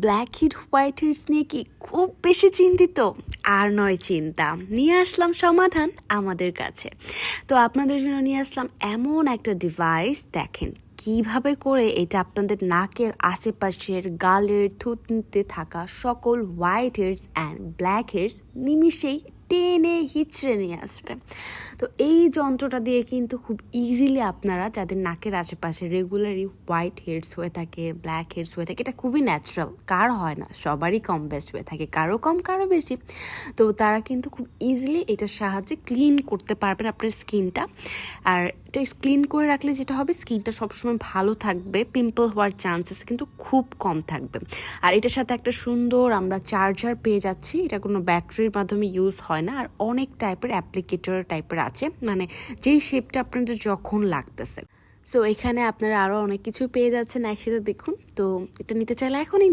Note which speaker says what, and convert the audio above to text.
Speaker 1: Black head white heads নিয়ে কি খুব বেশি চিন্তিত? আর নয় চিন্তা, নিয়ে আসলাম সমাধান আমাদের কাছে। তো আপনাদের জন্য নিয়ে আসলাম এমন একটা ডিভাইস, দেখেন কিভাবে করে এটা আপনাদের নাকের আশেপাশের গালের থুতনিতে থাকা সকল white heads and black heads নিমিষেই টেনে হিচড়ে নিয়ে আসবে। তো এই যন্ত্রটা দিয়ে কিন্তু খুব ইজিলি আপনারা যাদের নাকের আশেপাশে রেগুলারই হোয়াইট হেডস হয়ে থাকে, ব্ল্যাক হেডস হয়ে থাকে, এটা খুবই ন্যাচারাল, কার হয় না, সবারই কম বেস্ট হয়ে থাকে, কারো কম কারো বেশি। তো তারা কিন্তু খুব ইজিলি এটার সাহায্যে ক্লিন করতে পারবেন আপনার স্কিনটা। আর এটা ক্লিন করে রাখলে যেটা হবে, স্কিনটা সবসময় ভালো থাকবে, পিম্পল হওয়ার চান্সেস কিন্তু খুব কম থাকবে। আর এটার সাথে একটা সুন্দর আমরা চার্জার পেয়ে যাচ্ছি, এটা কোনো ব্যাটারির মাধ্যমে ইউজ হয় না। আর অনেক টাইপের অ্যাপ্লিকেটর টাইপের আছে, মানে যেই শেপটা আপনাদের যখন লাগতেছে। সো এখানে আপনারা আরও অনেক কিছু পেয়ে যাচ্ছেন একসাথে, দেখুন। তো এটা নিতে চাইলে এখনই